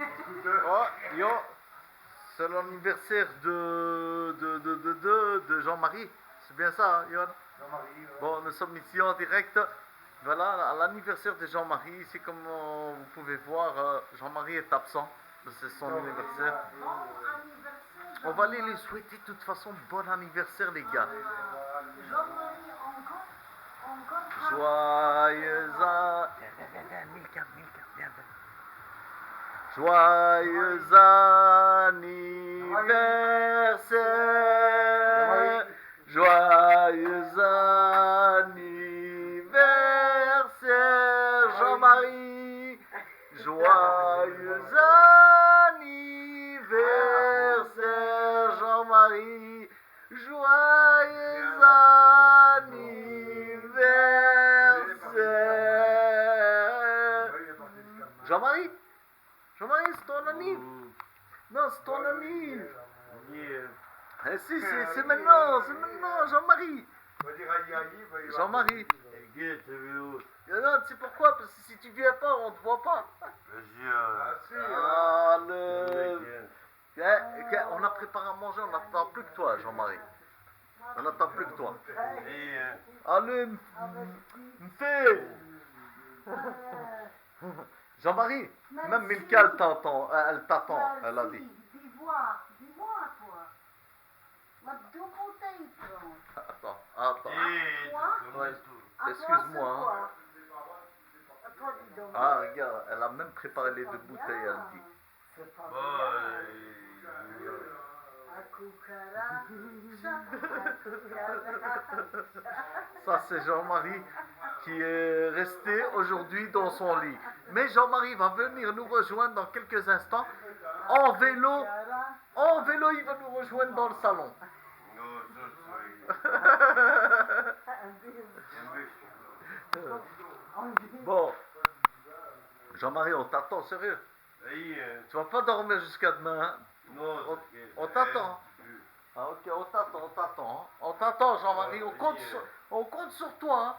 Oh, yo, c'est l'anniversaire de Jean-Marie. C'est bien ça, hein, Yon? Jean-Marie. Bon, nous sommes ici en direct. Voilà, à l'anniversaire de Jean-Marie. Ici, comme vous pouvez voir, Jean-Marie est absent. C'est son anniversaire. On va aller lui souhaiter de toute façon bon anniversaire, les gars. Jean-Marie, encore. Joyeux anniversaire. Milka, viens. Joyeux anniversaire. Joyeux anniversaire, Jean-Marie. Joyeux anniversaire, Jean-Marie. Joyeux anniversaire. Jean-Marie, c'est ton ami. Non, c'est ton ami. Eh si, c'est maintenant, Jean-Marie. Jean-Marie. Non, tu sais pourquoi? Parce que si tu viens pas, on te voit pas. On a préparé à manger, on n'attend plus que toi, Jean-Marie. On n'attend plus que toi. Allez, me fais. Jean-Marie, même Milka, elle t'attend, elle a dit. Dis-moi, toi. Ma deux bouteilles, Attends. Ouais. Excuse-moi. Toi, dis donc. Ah, regarde, elle a même préparé les deux bouteilles, elle dit. C'est pas Ça, c'est Jean-Marie qui est resté aujourd'hui dans son lit. Mais Jean-Marie va venir nous rejoindre dans quelques instants en vélo. En vélo, il va nous rejoindre dans le salon. Bon, Jean-Marie, on t'attend, sérieux. Tu vas pas dormir jusqu'à demain, hein? On t'attend. Ah, ok, on t'attend. On t'attend, Jean-Marie, on compte sur toi.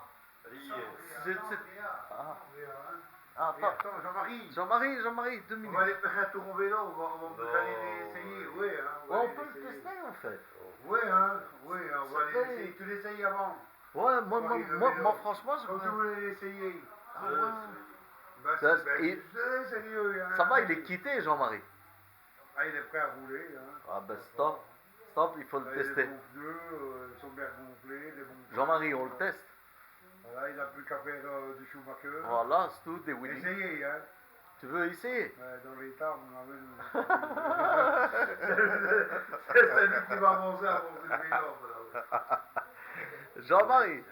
Attends, Jean-Marie, 2 minutes. On va aller faire un tour en vélo, on va aller l'essayer, oui. On peut le tester, en fait. Oui, on va aller l'essayer. Tu l'essayes avant. Ouais, moi franchement, je Quand tu voulais l'essayer. Ah ouais. C'est sérieux, hein. Ça va, il est quitté, Jean-Marie. Ah, il est prêt à rouler. Ah ben stop, il faut le tester. Les bons pneus, ils sont bien gonflés. Jean-Marie, on le teste. Voilà, il n'a plus qu'à faire du Schumacher. Voilà, c'est tout, des wheelies. Essayez, hein. Tu veux essayer? Dans l'état, on a vu. C'est lui qui va avancer avant que je Jean-Marie.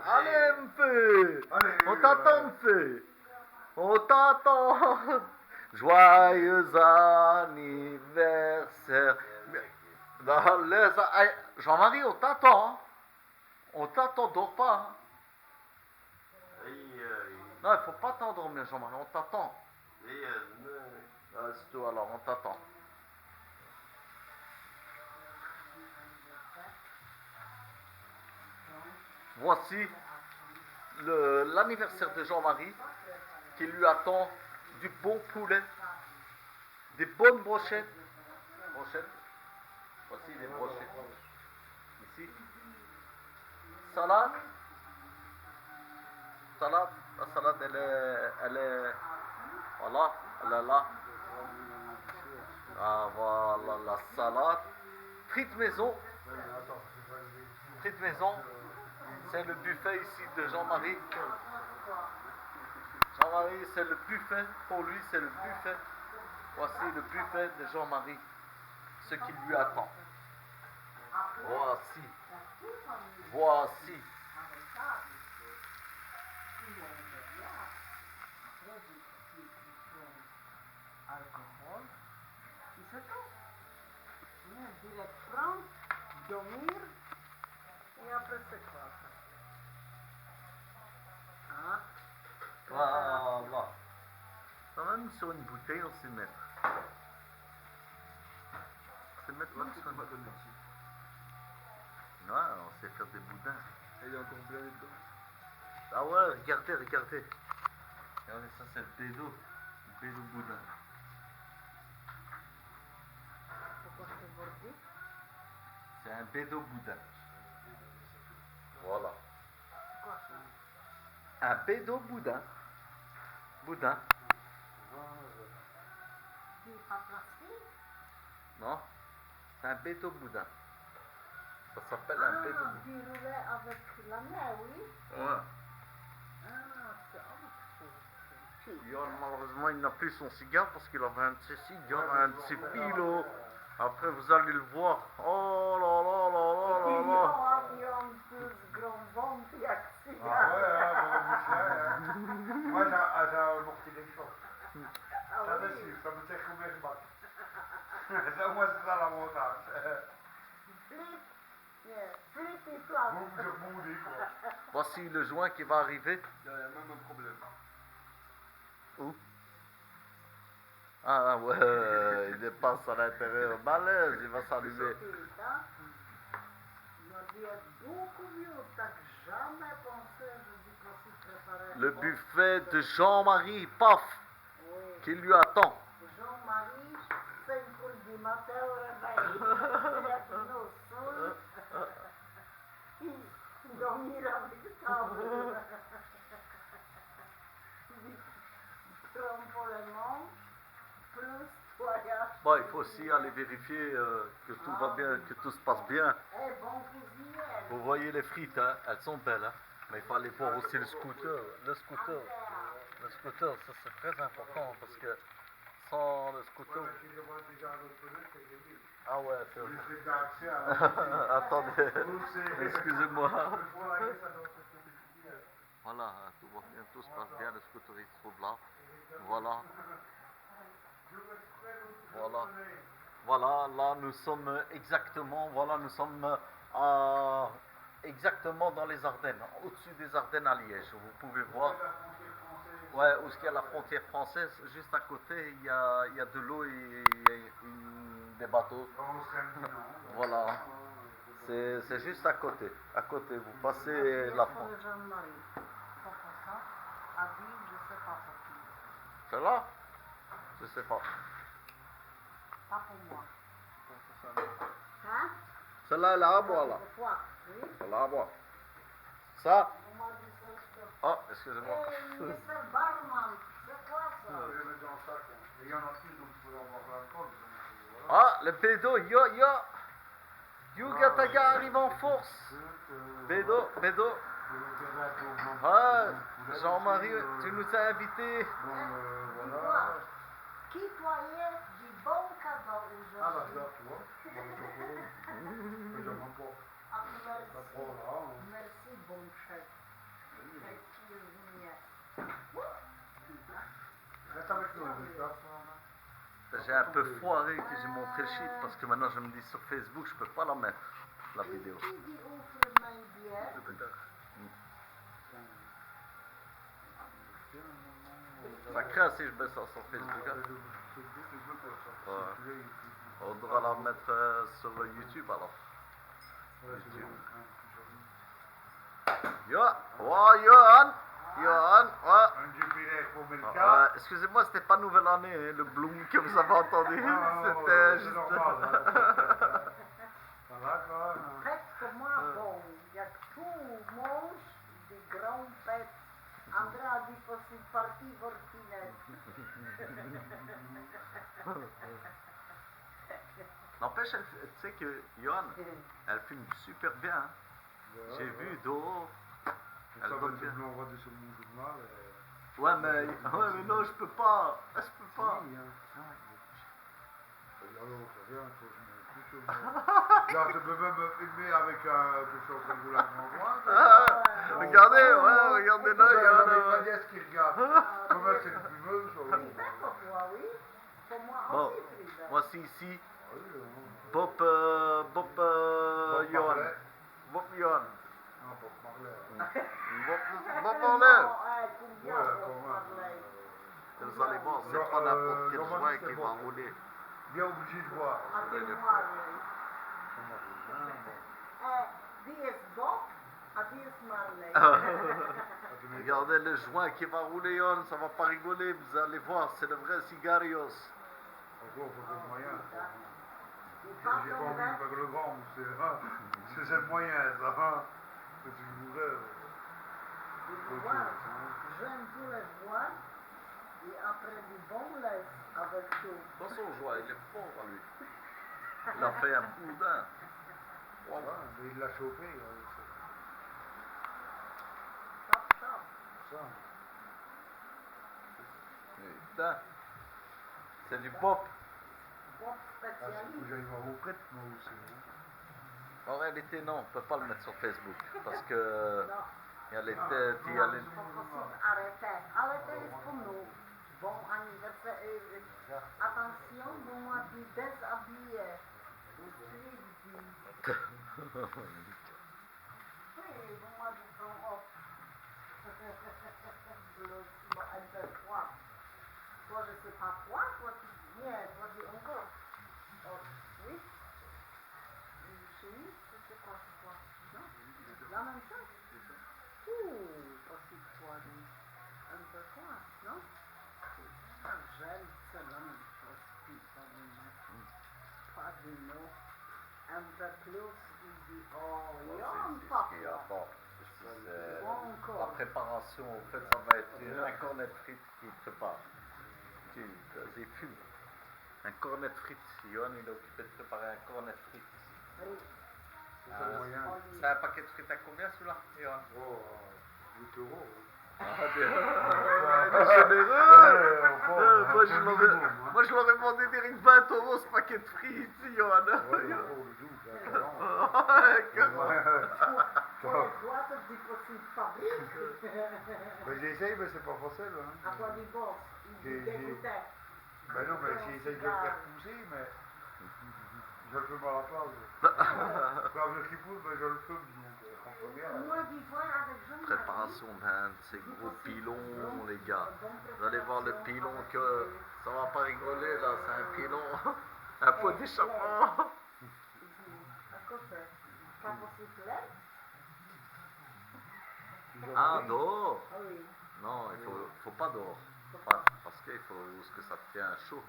Allez, M'feu. On t'attend, M'feu. On t'attend. Joyeux anniversaire. Jean-Marie, on t'attend. On t'attend, dors pas. Non, il faut pas t'endormir, Jean-Marie, on t'attend. C'est tout, alors, on t'attend. Voici l'anniversaire de Jean-Marie qui lui attend du bon poulet, des bonnes brochettes. Voici les brochettes. Ici. Salade. La salade, elle est. Voilà, elle est là. Ah, voilà la salade. Frites maison. C'est le buffet ici de Jean-Marie. Jean-Marie, c'est le buffet. Pour lui, c'est le buffet. Voici le buffet de Jean-Marie. Ce qui lui attend. Voici. Alcool. Et c'est tout. Direct prendre, dormir. Et après, c'est quoi ça? Hein? Voilà. Quand même sur une bouteille, on sait mettre. C'est mettre là sur une bouteille. Ouais, on sait faire des boudins. Il est encore plein dedans. Ah ouais, regardez. Regardez, ça c'est le bédo. Le bédo boudin. Pourquoi c'est bordé? C'est un bédo boudin. Voilà. C'est quoi ça? Un bédo boudin. Boudin. Du pas plastique? Non? C'est un bédo boudin. Ça s'appelle un bédo boudin. Du roulé avec la main, oui. Ouais. Ah, c'est autre chose. Yann, malheureusement, il n'a plus son cigare parce qu'il avait un de ses cigares, un de ses pilots. Après, vous allez le voir. Oh là là là là là là. Avion plus grand ventre jak Ah cigare. ouais, hein, moi j'ai amorti les choses. Ah Ça oui. c'est sûr, ça me fait combien de battre. Ça, moi c'est ça l'avantage. Flip, yeah. Flip et flap. Vous vous moudez quoi. Voici le joint qui va arriver. Il y a même un problème. Où? Ah ouais, il dépasse à l'intérieur. Balèze, il va s'allumer. Il m'a dit beaucoup mieux, t'as jamais pensé, je dis qu'on s'y préparait. Le buffet de Jean-Marie, paf, Oui. qui lui attend. Jean-Marie, 5 heures du matin au réveil. Il a dit non, seul. Il dormira avec table. Trompe les manches, plus voyage. Bon, il faut aussi aller vérifier que tout va bien, que tout se passe bien. Eh, bon cuisinier. Vous voyez les frites, hein, elles sont belles, hein. Mais il faut aller voir aussi le scooter. Le scooter, ça c'est très important parce que sans le scooter... Ah ouais, c'est vrai. Attendez, excusez-moi. Voilà, hein, tout va bien, tout se passe bien, le scooter il se trouve là. Voilà. Voilà. Voilà, là nous sommes exactement, voilà, nous sommes exactement dans les Ardennes, au-dessus des Ardennes à Liège. Vous pouvez voir, ouais, où il y a la frontière française, juste à côté, il y a de l'eau et des bateaux. Voilà, c'est juste à côté, vous passez la frontière. Jean-Marie, c'est pas ça. À Ville, je sais pas pour qui. C'est là? Je sais pas. Pas pour moi. Hein? Celle-là, elle est à boire là. Pour toi, oui. Celle-là à boire. Ça? On m'a dit ça, je te- Oh, excusez-moi. Hey, Mr. Barman, c'est quoi ça? Il y en a plus, donc il faut avoir l'alcool. Ah, le bédo, yo. Yugataga arrive en force. Bédo. Ah, Jean-Marie, tu nous as invités. Dis-moi, qui voyait du bon cadeau aujourd'hui? Ah bah là, tu vois, je demande pas. Ah, Voilà. merci, bon chef. Excuse-moi. Reste avec nous, Gustave. J'ai un peu foiré que j'ai montré le shit parce que maintenant je me dis sur Facebook je peux pas la mettre, la vidéo. Qui dit ouvre main bière? Ça craint si je mets ça sur Facebook. Hein. Ouais. On devra la mettre sur YouTube alors. Johan, ouais. Un jubilé pour Melka. Excusez-moi, c'était pas nouvelle année, hein, le bloom que vous avez entendu. C'était juste. Normal, ça va quoi. Faites-moi bon. Il y a tout mange des grands pets. André a dit que c'est parti vortinette. N'empêche, tu sais que Johan, elle filme super bien. Hein. J'ai vu dehors. Ça va être blanc, on va de ce monde mal. Ouais, mais non, je peux pas. Je peux pas. Là, tu peux même filmer avec que je suis en train de vous la Regardez là, il y a ma Johan. nièce qui regarde. Comment c'est une fumeuse? C'est pour toi, oui. Pour moi Bon, aussi, Frida. voici ici Bob Johan. Bob Johan. Non, Bob Marley. Bob Marley. Combien Ouais, Bob quand même. Marley? Vous allez voir, c'est pas n'importe quel joint qui va rouler. Bien obligé de voir. Marley. Die is Bob, die is Marley. Tu Regardez le joint qui va rouler, Johan, ça va pas rigoler, vous allez voir, c'est le vrai cigarios. Encore, faut que le moyen. Et pas J'ai pas comme envie ça. de faire le grand, c'est le moyen, ça. C'est une nouvelle. J'aime tous les bois et après du bon lait avec tout. Dans son joint, il est fort à lui. Il a fait un boudin. Voilà, mais il l'a chauffé. Chop, chop. Ça. Putain. C'est du pop. Bon Ah, c'est que spécialiste. j'arrive à vous prête, moi aussi. En réalité, non, on peut pas le mettre sur Facebook. Parce que Non, il y a les têtes, il y a les... c'est pas possible. Arrêtez. Arrêtez pour nous. Bon anniversaire. Attention, vous m'avez déshabillé. Je suis dit. Oui, vous m'avez bon off. Un peu froid. Toi, je sais pas quoi. Toi, tu dis bien. Toi, tu dis encore. Oh, oui. Une chemise, c'est quoi, c'est quoi? Non? La même chose? Aussi toi, un peu quoi, non? Ça gèle, c'est la même chose. Pas du nom. Un peu plus, il dit, oh, yon, C'est ce papa. qu'il y a pas. C'est Bon la encore. préparation, en fait, ça va être un cornet de frites qui prépare. Vas-y, fume. Un cornet de frites. Johan, il est occupé de préparer un cornet de frites. Oui. C'est le moyen. C'est un paquet de frites à combien celui-là, Johan? Oh, 8 euros. Il est généreux. Moi, je l'aurais vendu direct 20 euros ce paquet de frites, Johan. Ouais, le double, Toi, tu dis possible fabrique. Mais j'essaye, mais c'est pas facile. Hein. À toi du boss, il dégoûtait. Ben non, mais j'essaye de le faire pousser, mais je le fume à la place. Quand je pousse, ben je le fume. Donc, Moi, des fois, avec Jean-Marie, Préparation d'un de ces gros pilons, les gars. Vous allez voir le pilon que ça va pas rigoler là, c'est un pilon, un pot d'échappement. à côté, pas possible lait? Ah, dehors? Ah oui. Non, il faut pas dehors. Parce qu'il faut que ça tient chaud.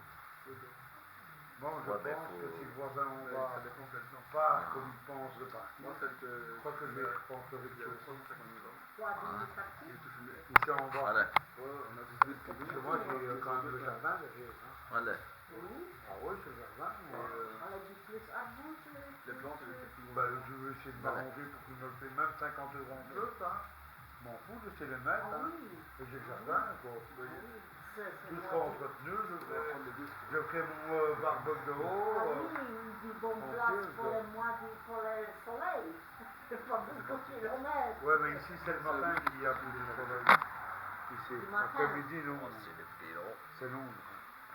Bon, je Ouais, pense ben, que faut- si le voisin en bas Ça dépend quel temps. part comme il pense de partir, Moi, celle que. je crois que je vais prendre le Il y a risque. 350 000 ans. Toi, administratif? Ici en bas. Allez, Ouais, on a décidé de Parce payer. que moi, j'ai quand même le jardin derrière. Hein. allez. Oui. Ah oui, c'est le jardin. On a dit plus à vous, Les plantes, elles étaient plus Ben, je vais essayer de m'arranger pour qu'il me le paye même 50 euros en plus. Hein. M'en fous, je sais les mettre. Ah Hein. oui. Et j'ai le jardin, quoi. C'est Tout moi. sera entretenu, prendre les deux. je ferai mon barbecue de Ah haut. oui, du bon en place plus, pour les mois pour le soleil. C'est pas beaucoup de kilomètres. Ouais, mais ici, c'est le matin qu'il y a plus de soleil. Ici, Du matin. après-midi, non. Oh, c'est des pilons. C'est long.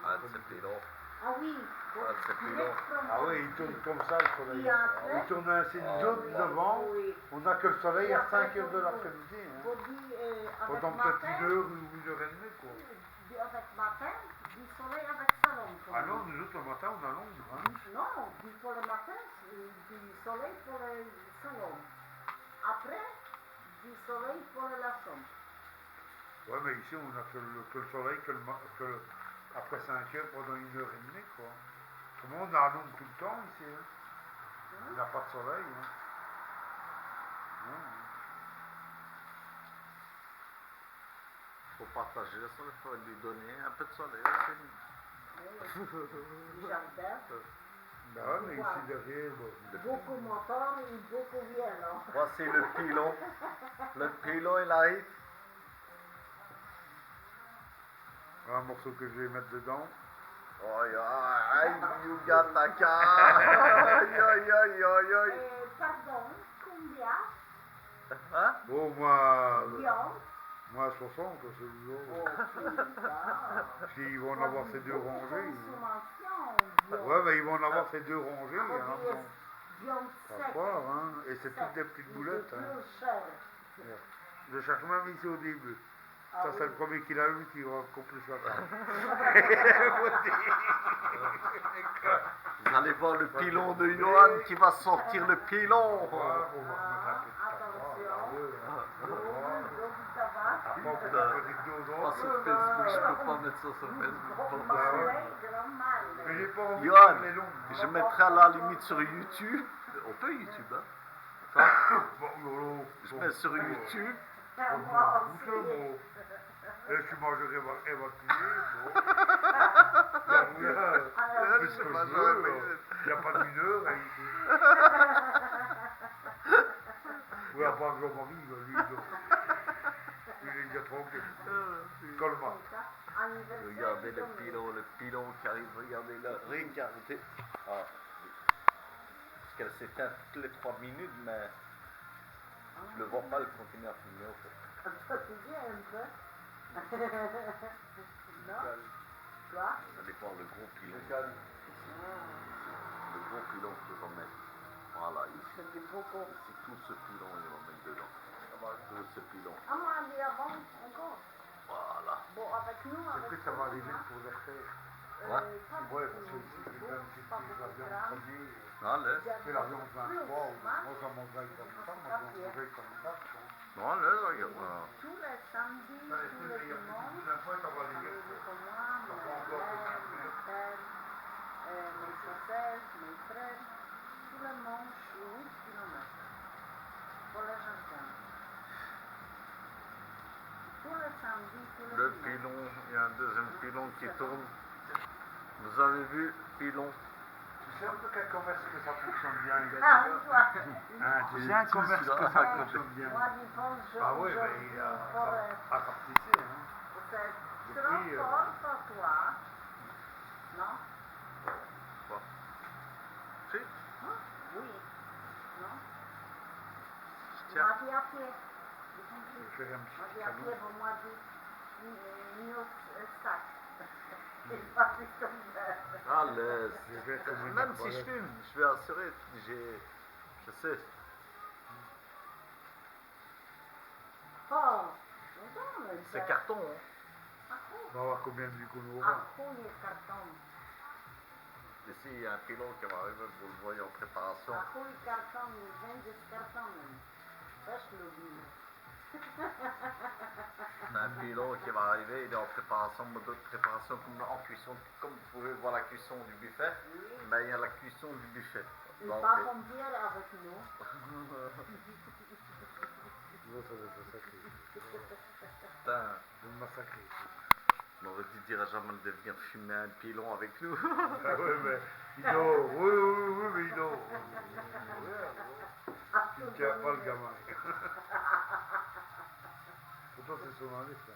Ah, c'est pilons. Ah oui. Ah, c'est plus long. Ah oui, il tourne comme ça le soleil. Et après? Il tourne ainsi de jaune devant. Oui. On n'a que le soleil à 5 heures de l'après-midi. Hein. Body, avec Pendant peut-être matin, 1 heure ou 1 heure et demie, quoi. avec matin, du soleil avec salon. Ah non, nous autres, le matin, on a l'ombre. Hein. Non, pour le matin, du soleil pour le salon. Après, du soleil pour la chambre. Ouais, mais ici, on n'a que le soleil, après 5 heures, pendant 1 heure et demie, quoi. Tout le monde a l'ombre tout le temps, ici. Hein. Il n'y a pas de soleil. Hein. Non. Faut partager ça, il faut lui donner un peu de soleil aussi. Du jardin. Ben ouais, mais ici, derrière, bon. Beaucoup moteur et beaucoup violent. Voici le pilon. Le pilon, il arrive. Un morceau que je vais mettre dedans. Aïe, aïe, you got a car. Aïe, aïe, aïe, aïe, aïe. Pardon, combien? Hein? Oh, Viande. moi 60, celui-là. Oh, putain. S'ils vont en avoir ces deux rangées. Consommation, Ouais, mais ils vont en avoir ces deux rangées. Ah, Hein, oui, bon. viande Pas sec. croire, hein. Et c'est toutes des petites boulettes. C'est Hein. plus cher. Je cherche même ici au début. Ah Ça, oui. c'est le premier qu'il a eu qui va compter sur la table. Vous allez voir le pilon de Johan qui va sortir le pilon. On va remettre un peu de tabac. Attention. Ah, ouais, hein. Oh, donc ça va. pas putain. faire des Pas sur autres. Facebook, je peux pas mettre ça sur Facebook. Bon, Pas Bah possible. ouais. grand mal. Mais j'ai pas envie de Johan, faire les longs. je mettrai à la limite sur YouTube. On peut YouTube, hein. Ça, Bon, lolo. je mets sur YouTube. Moi Goûte aussi. bon. Et tu mangerais évacué, bon. Alors, Plus que pas je j'aurais veux, fait. il n'y a pas de mineur. Oui, à part le mari, lui, non. Il est déjà tranquille. Colma. Regardez le pilon qui arrive, regardez là, regardez. Ah, parce qu'elle s'éteint toutes les 3 minutes, mais je le vois pas, elle continue à fumer en fait. Toi, tu viens un peu. Non? Quoi? Vous allez voir le gros pilon. Calme. Le gros pilon qu'ils vont mettre. Voilà, ici. C'est du beaucoup. Ici, tout ce pilon, ils vont mettre dedans. Tout ce pilon. Ah, moi, on dit avant, encore. Voilà. Bon, avec nous, Est-ce avec que ça va arriver pour les refaire? Ouais. pas Ouais, beaucoup, parce que c'est beaucoup, quand même quelque pas chose beaucoup de l'avion grammes. premier. Non, laisse. Il y a C'est l'avion plus, 23, hein. moi ça m'engaille comme ça, moi je m'engaille comme ça. Non, laisse, regarde. Voilà. Tous les samedis, tous les dimanches, La fois, ça va avec arriver. moi, ma mère, mon père, mes soeurs, mes frères, tout le monde, 8 kilomètres pour le jardin. Tous les samedis, tous les Le dimanches. pilon, il y a un deuxième pilon qui tourne. Vous avez vu, pilon. Tu sais un peu quel commerce que ça fonctionne bien. Ah, une fois. Hein, tu sais un commerce que ça fonctionne bien. Moi, j'y pense Ah oui, aujourd'hui mais pour à Cartier, hein. c'est Depuis, transport pour toi. Non? Quoi? Si, Hein? Oui. Non? tiens. Moi, j'y à pied. J'ai compris. Je fais un Moi, petit j'y à pied cadeau. pour moi, j'ai mis au sac. Et pas plus comme ça. Ah, laisse. Je vais comme une Même si je arbalète. fume, je vais assurer. Je sais. Oh, longtemps, mais C'est carton, hein. On va voir combien de vues qu'on Ah, aura. les cartons. Ici, il y a un pilon qui va arriver, vous le voyez en préparation. Ah, les cartons, ils vendent des cartons même. Fais le vin. Un pilon qui va arriver, il est en préparation, mode de préparation comme en cuisson. Comme vous pouvez voir la cuisson du buffet, Oui. ben, il y a la cuisson du buffet. Il Donc, pas pompier avec nous. Là, ça va être sacré. putain, Vous me massacrez. on aurait dit dire à jamais de venir fumer un pilon avec nous. Ah ouais, mais il dort. Oui, mais il dort. Ah, Il ne tient pas le gamin. Pourtant, c'est son ami, ça.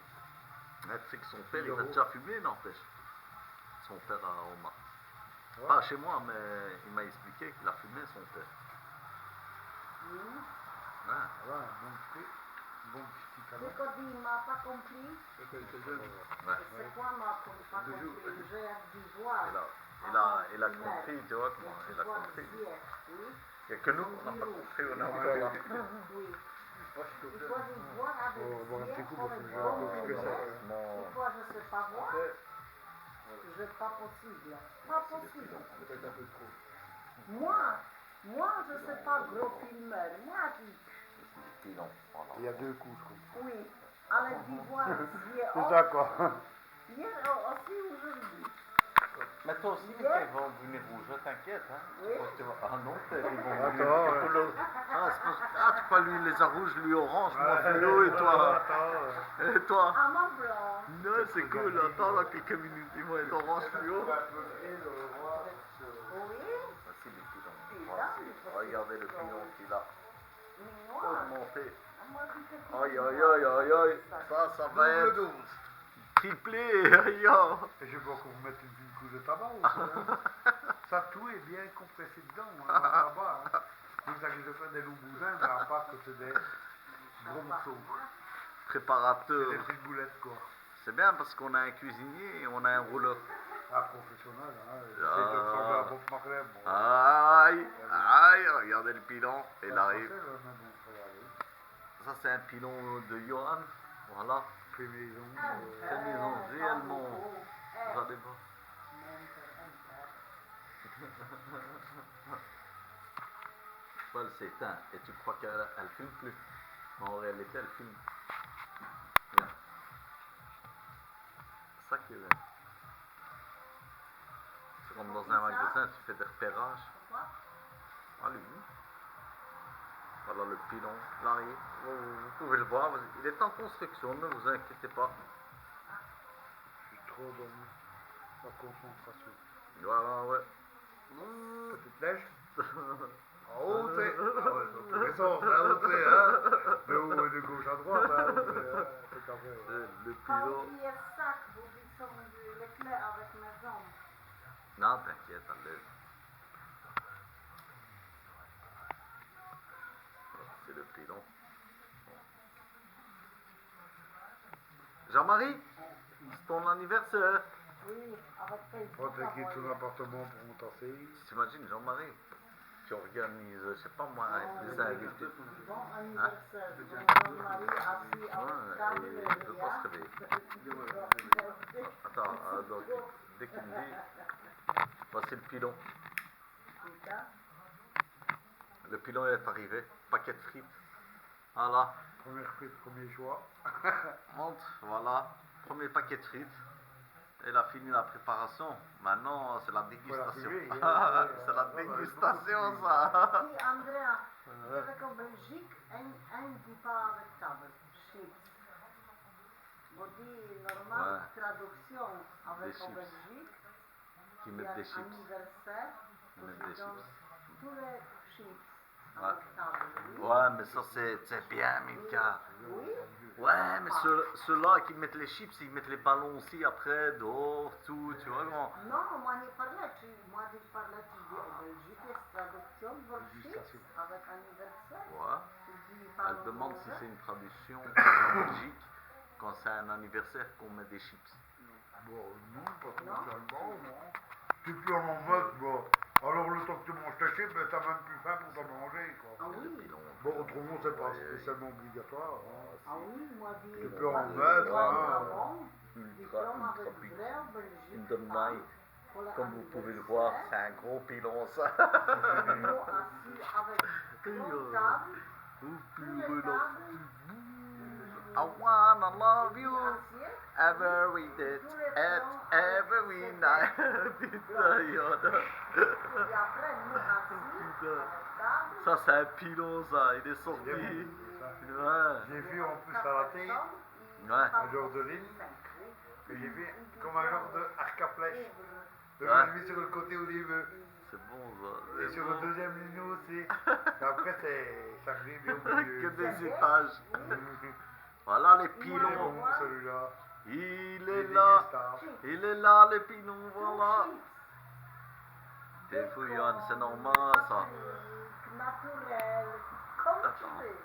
Mais tu sais que son père, il a déjà fumé, n'empêche. Son père à Roma. Ouais. Pas chez moi, mais il m'a expliqué qu'il a fumé son père. Ouais. Voilà, un bon petit cadeau. C'est qu'on dit, il m'a pas compris. Quand il était jeune. Ouais. C'est quoi, m'a pas compris? J'ai dû voir. Il a compris, tu vois, comment il a compris. Oui. Il n'y a que nous qu'on n'a pas compris, on est encore là. Oui. Moi, je suis Il au faut jeune. y voir avec On va boire un petit Zier coup pour parce le que bon je vais moment. Non. Une fois, je ne sais pas voir. Après, C'est pas possible. Pas possible. peut-être un peu trop. Moi, je ne sais pas gros filmeur. Moi, Pilon, voilà. Il y a deux coups, je crois. oui. Allez, dis voir Zier. C'est ça, quoi. Hier aussi, aujourd'hui. Mais toi aussi, Yeah. ils vont venir rouge, t'inquiète. Hein. Oui. Ah non, ils vont venir. Attends, ouais. couleur. Tu crois lui les a rouges, lui orange, moi fluo, et toi Attends. Et toi À mon blanc. Non, c'est cool, attends, dans quelques minutes, ils vont être orange fluo. Oui. Voici le pilon. Voici. Regardez le pilon qu'il a Noir. augmenté. Moi, je sais que- Aïe, aïe, aïe, aïe, aïe. Ça va être triplé, aïe, aïe. Et je vais encore vous mettre une couche de tabac aussi. Hein. Ça, tout est bien compressé dedans, hein, dans le tabac. Hein. Donc, ça, je fais des loups boudins, mais à part que c'est des gros morceaux. Préparateur. Des petites boulettes, quoi. C'est bien parce qu'on a un cuisinier et on a un rouleur. Ah, professionnel, hein. J'essaie de ressembler à Bob Marley. Bon. Aïe, aïe, regardez le pilon, il arrive. Français, là, mais bon, ça va aller. Ça, c'est un pilon de Johan. Voilà. Fait maison. Fait maison, réellement. Vous allez voir. Elle s'éteint et tu crois qu'elle filme plus. Mais en réalité, elle filme. Regarde. ça qui est bien. C'est comme dans un magasin, tu fais des repérages. Pourquoi? Allez. Voilà le pilon, l'arrière. Vous pouvez le voir, il est en construction, ne vous inquiétez pas. Je suis trop dans ma concentration. Voilà, ouais. Petite flèche. En haut, tu sais. Ah ouais, dans tous les sens, hein, tu sais, hein. De haut et de gauche à droite, hein, tu sais, hein. C'est quand même. C'est le Pas pilon. oublier sac, vous dites les clés avec mes hommes. Non, t'inquiète, allez. C'est le pilon. Jean-Marie, c'est ton anniversaire. Oui, avec Oh, Facebook. t'as quitté ton envoyé. appartement pour mon tasser. T'imagines, Jean-Marie, tu organises, je sais pas moi, des invités. Bon anniversaire. Hein? Mon mari assis avec Ouais, table et et il veut pas se rien. réveiller. Attends, donc, dès qu'il me dit, voici le pilon. Putain. Le pilon est arrivé, paquet de frites. Voilà, Première prise, premier choix. monte, voilà, premier paquet de frites. Elle a fini la préparation. Maintenant, c'est la dégustation. l'arriver, C'est la dégustation, ça. Dis, Andrea, je sais qu'en Belgique, un dit pas avec table. Chips. On dit normal, Ouais. traduction avec Des en chips. Belgique. Qui Il y mettent a des chips. anniversaire. Ils mettent où des ils donnent chips. tous les chips Ouais. avec table. Oui. Ouais, mais ça, c'est bien, Milka. Oui. Ouais, mais ceux-là qui mettent les chips, ils mettent les ballons aussi après, dehors, tout, tu vois comment. Non, moi je parlais, moi je parlais, tu dis en Belgique, c'est traduction pour chips Dégustation. avec anniversaire. Ouais. Tu dis pas Elle le demande si français. c'est une tradition en Belgique, quand c'est un anniversaire, qu'on met des chips. Bon, non, pas Non. totalement, non. Tu peux en mettre, bon. Alors le temps que tu manges ta chip, ben, t'as même plus faim pour t'en manger, Ah quoi. oui. Pilon. Bon, autrement, c'est pas Ouais, spécialement obligatoire. Hein. Ah oui, moi je Tu dis. peux en moi, mettre, moi, hein. avant, Ultra, diplôme ultra avec big. vrai en Belgique. Une donne maille. pour Comme vous pouvez le voir, c'est un gros pilon, ça. Nous assis avec grande table, Oh, tous les purée, tables, I wanna love you assiette, every day and every night. Putain, Yoda. et après nous assis Putain. avec table. Ça, c'est un pilon, ça. Il est sorti. C'est bien, c'est ça. Ouais. J'ai vu en plus à la télé, Ouais. un genre de ligne, que j'ai vu comme un genre de arc à flèche. Le Ouais. mis sur le côté au début. C'est bon, ça. Et C'est sur bon. le deuxième ligne aussi. Et après, c'est chargé bien au milieu. Que des étages. Voilà les Il est pilons. bon celui-là. Il Il est est là. dégustable. Il est là, les pilons, voilà. T'es fouillonne, c'est normal, ça. Naturel, comme Attends. tu veux.